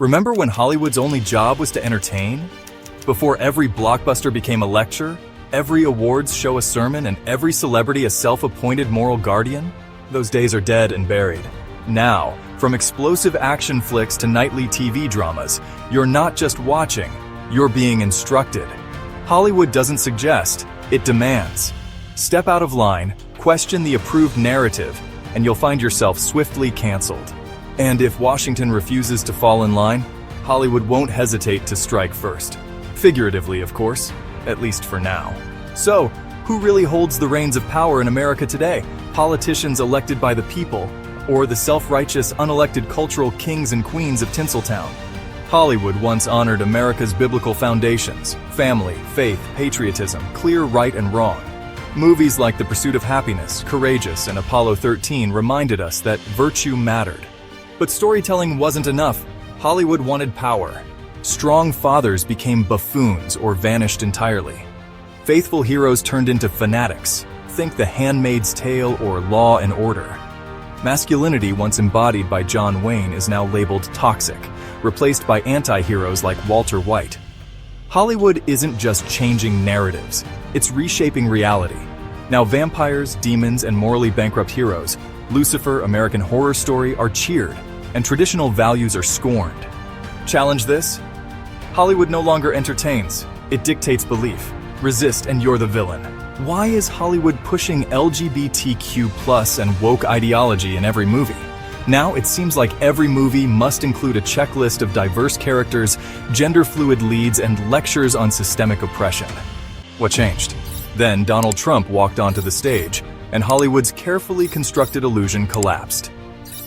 Remember when Hollywood's only job was to entertain? Before every blockbuster became a lecture, every awards show a sermon, and every celebrity a self-appointed moral guardian? Those days are dead and buried. Now, from explosive action flicks to nightly TV dramas, you're not just watching, you're being instructed. Hollywood doesn't suggest, it demands. Step out of line, question the approved narrative, and you'll find yourself swiftly canceled. And if Washington refuses to fall in line, Hollywood won't hesitate to strike first. Figuratively, of course, at least for now. So, who really holds the reins of power in America today? Politicians elected by the people, or the self-righteous, unelected cultural kings and queens of Tinseltown? Hollywood once honored America's biblical foundations: family, faith, patriotism, clear right and wrong. Movies like The Pursuit of Happiness, Courageous, and Apollo 13 reminded us that virtue mattered. But storytelling wasn't enough. Hollywood wanted power. Strong fathers became buffoons or vanished entirely. Faithful heroes turned into fanatics. Think The Handmaid's Tale or Law and Order. Masculinity, once embodied by John Wayne, is now labeled toxic, replaced by anti-heroes like Walter White. Hollywood isn't just changing narratives, it's reshaping reality. Now vampires, demons, and morally bankrupt heroes, Lucifer, American Horror Story, are cheered, and traditional values are scorned. Challenge this? Hollywood no longer entertains, it dictates belief. Resist and you're the villain. Why is Hollywood pushing LGBTQ+ and woke ideology in every movie? Now it seems like every movie must include a checklist of diverse characters, gender-fluid leads, and lectures on systemic oppression. What changed? Then Donald Trump walked onto the stage, and Hollywood's carefully constructed illusion collapsed.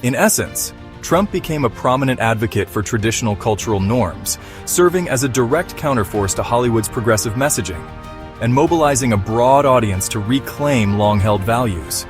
In essence, Trump became a prominent advocate for traditional cultural norms, serving as a direct counterforce to Hollywood's progressive messaging, and mobilizing a broad audience to reclaim long-held values.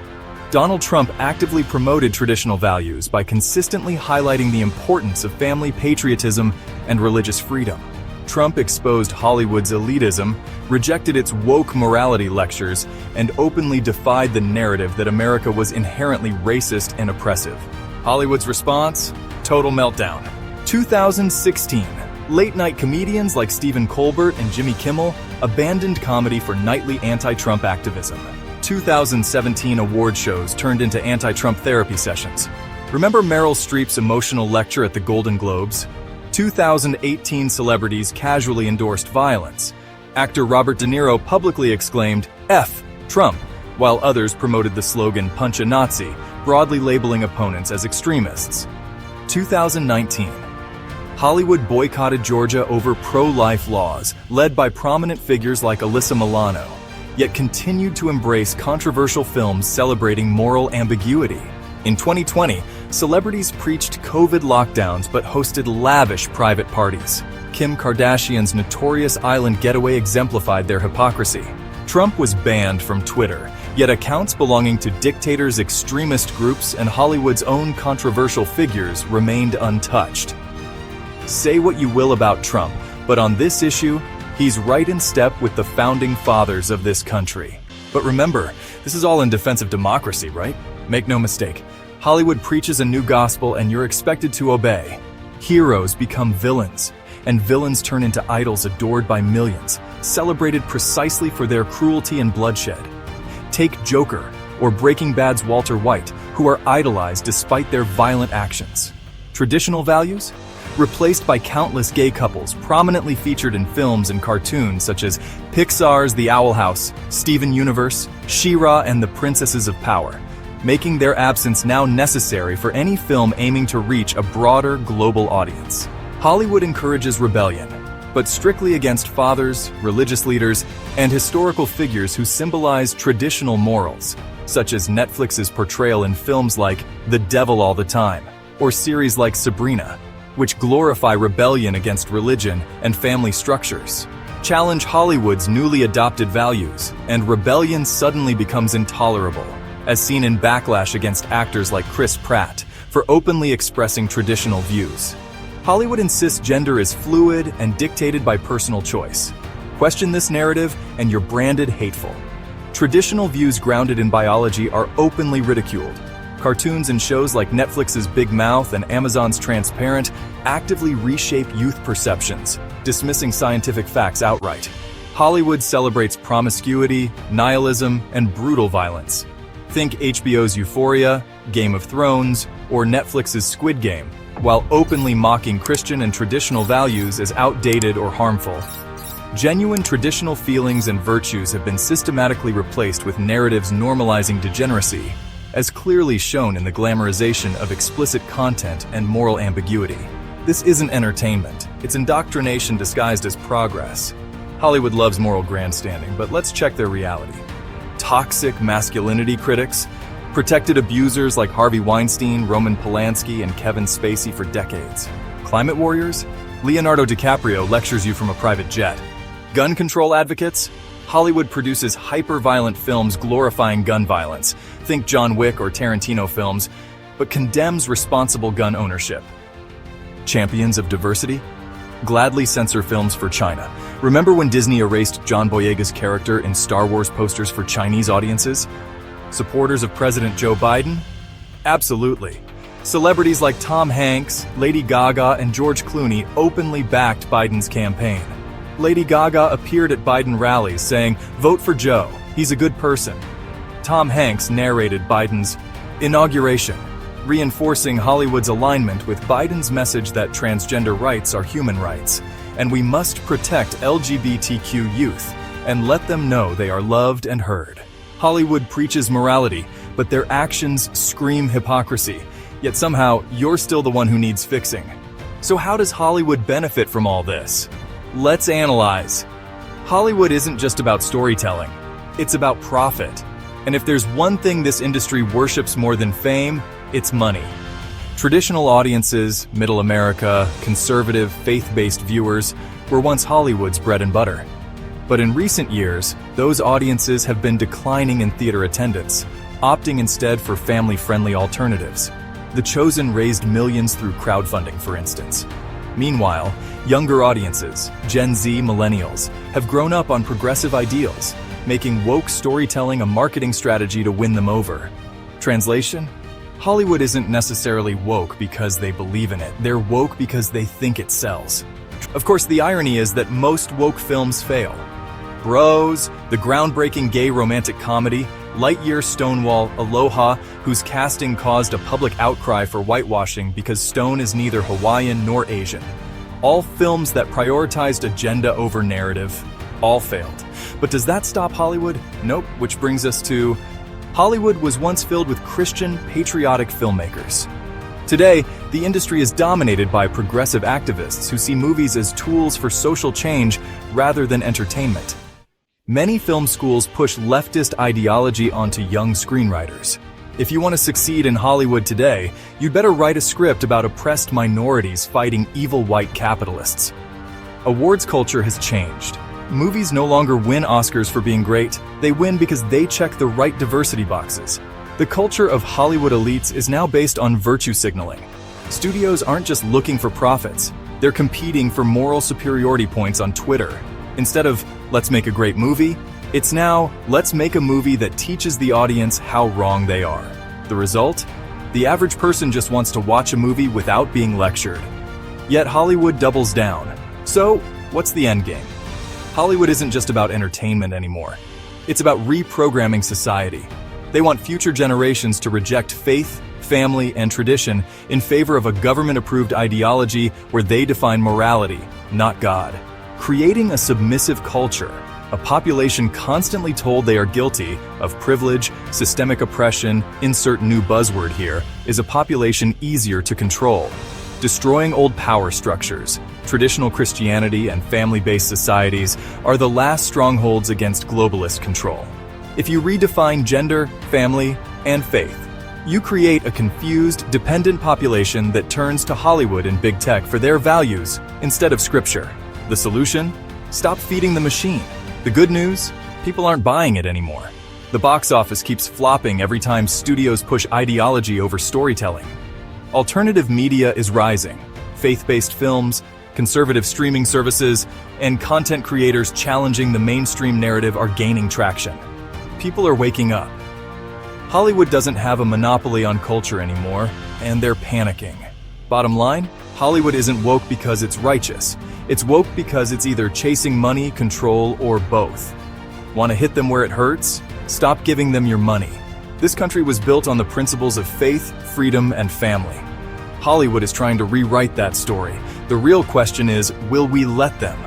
Donald Trump actively promoted traditional values by consistently highlighting the importance of family patriotism and religious freedom. Trump exposed Hollywood's elitism, rejected its woke morality lectures, and openly defied the narrative that America was inherently racist and oppressive. Hollywood's response? Total meltdown. 2016. Late-night comedians like Stephen Colbert and Jimmy Kimmel abandoned comedy for nightly anti-Trump activism. 2017 award shows turned into anti-Trump therapy sessions. Remember Meryl Streep's emotional lecture at the Golden Globes? 2018 celebrities casually endorsed violence. Actor Robert De Niro publicly exclaimed, "F Trump," while others promoted the slogan "Punch a Nazi," broadly labeling opponents as extremists. 2019. Hollywood boycotted Georgia over pro-life laws, led by prominent figures like Alyssa Milano, yet continued to embrace controversial films celebrating moral ambiguity. In 2020, celebrities preached COVID lockdowns but hosted lavish private parties. Kim Kardashian's notorious island getaway exemplified their hypocrisy. Trump was banned from Twitter, yet accounts belonging to dictators, extremist groups, and Hollywood's own controversial figures remained untouched. Say what you will about Trump, but on this issue, he's right in step with the founding fathers of this country. But remember, this is all in defense of democracy, right? Make no mistake, Hollywood preaches a new gospel and you're expected to obey. Heroes become villains, and villains turn into idols adored by millions, celebrated precisely for their cruelty and bloodshed. Take Joker, or Breaking Bad's Walter White, who are idolized despite their violent actions. Traditional values? Replaced by countless gay couples prominently featured in films and cartoons such as Pixar's The Owl House, Steven Universe, She-Ra, and The Princesses of Power, making their absence now necessary for any film aiming to reach a broader global audience. Hollywood encourages rebellion, but strictly against fathers, religious leaders, and historical figures who symbolize traditional morals, such as Netflix's portrayal in films like The Devil All the Time, or series like Sabrina, which glorify rebellion against religion and family structures. Challenge Hollywood's newly adopted values, and rebellion suddenly becomes intolerable, as seen in backlash against actors like Chris Pratt for openly expressing traditional views. Hollywood insists gender is fluid and dictated by personal choice. Question this narrative and you're branded hateful. Traditional views grounded in biology are openly ridiculed. Cartoons and shows like Netflix's Big Mouth and Amazon's Transparent actively reshape youth perceptions, dismissing scientific facts outright. Hollywood celebrates promiscuity, nihilism, and brutal violence. Think HBO's Euphoria, Game of Thrones, or Netflix's Squid Game, while openly mocking Christian and traditional values as outdated or harmful. Genuine traditional feelings and virtues have been systematically replaced with narratives normalizing degeneracy, as clearly shown in the glamorization of explicit content and moral ambiguity. This isn't entertainment, it's indoctrination disguised as progress. Hollywood loves moral grandstanding, but let's check their reality. Toxic masculinity critics, protected abusers like Harvey Weinstein, Roman Polanski, and Kevin Spacey for decades. Climate warriors? Leonardo DiCaprio lectures you from a private jet. Gun control advocates? Hollywood produces hyper-violent films glorifying gun violence, think John Wick or Tarantino films, but condemns responsible gun ownership. Champions of diversity? Gladly censor films for China. Remember when Disney erased John Boyega's character in Star Wars posters for Chinese audiences? Supporters of President Joe Biden? Absolutely. Celebrities like Tom Hanks, Lady Gaga, and George Clooney openly backed Biden's campaign. Lady Gaga appeared at Biden rallies saying, "Vote for Joe, he's a good person." Tom Hanks narrated Biden's inauguration, reinforcing Hollywood's alignment with Biden's message that transgender rights are human rights, and we must protect LGBTQ youth and let them know they are loved and heard. Hollywood preaches morality, but their actions scream hypocrisy, yet somehow you're still the one who needs fixing. So how does Hollywood benefit from all this? Let's analyze. Hollywood isn't just about storytelling, it's about profit. And if there's one thing this industry worships more than fame, it's money. Traditional audiences, middle America, conservative, faith-based viewers, were once Hollywood's bread and butter. But in recent years, those audiences have been declining in theater attendance, opting instead for family-friendly alternatives. The Chosen raised millions through crowdfunding, for instance. Meanwhile, younger audiences, Gen Z millennials, have grown up on progressive ideals, making woke storytelling a marketing strategy to win them over. Translation? Hollywood isn't necessarily woke because they believe in it. They're woke because they think it sells. Of course, the irony is that most woke films fail. Bros, the groundbreaking gay romantic comedy, Lightyear, Stonewall, Aloha, whose casting caused a public outcry for whitewashing because Stone is neither Hawaiian nor Asian. All films that prioritized agenda over narrative, all failed. But does that stop Hollywood? Nope, which brings us to Hollywood was once filled with Christian, patriotic filmmakers. Today, the industry is dominated by progressive activists who see movies as tools for social change rather than entertainment. Many film schools push leftist ideology onto young screenwriters. If you want to succeed in Hollywood today, you'd better write a script about oppressed minorities fighting evil white capitalists. Awards culture has changed. Movies no longer win Oscars for being great, they win because they check the right diversity boxes. The culture of Hollywood elites is now based on virtue signaling. Studios aren't just looking for profits, they're competing for moral superiority points on Twitter. Instead of, let's make a great movie, it's now, let's make a movie that teaches the audience how wrong they are. The result? The average person just wants to watch a movie without being lectured. Yet Hollywood doubles down. So, what's the end game? Hollywood isn't just about entertainment anymore. It's about reprogramming society. They want future generations to reject faith, family, and tradition in favor of a government-approved ideology where they define morality, not God. Creating a submissive culture, a population constantly told they are guilty of privilege, systemic oppression, insert new buzzword here, is a population easier to control. Destroying old power structures, traditional Christianity and family-based societies are the last strongholds against globalist control. If you redefine gender, family, and faith, you create a confused, dependent population that turns to Hollywood and big tech for their values instead of scripture. The solution? Stop feeding the machine. The good news? People aren't buying it anymore. The box office keeps flopping every time studios push ideology over storytelling. Alternative media is rising. Faith-based films, conservative streaming services, and content creators challenging the mainstream narrative are gaining traction. People are waking up. Hollywood doesn't have a monopoly on culture anymore, and they're panicking. Bottom line, Hollywood isn't woke because it's righteous. It's woke because it's either chasing money, control, or both. Want to hit them where it hurts? Stop giving them your money. This country was built on the principles of faith, freedom, and family. Hollywood is trying to rewrite that story. The real question is, will we let them?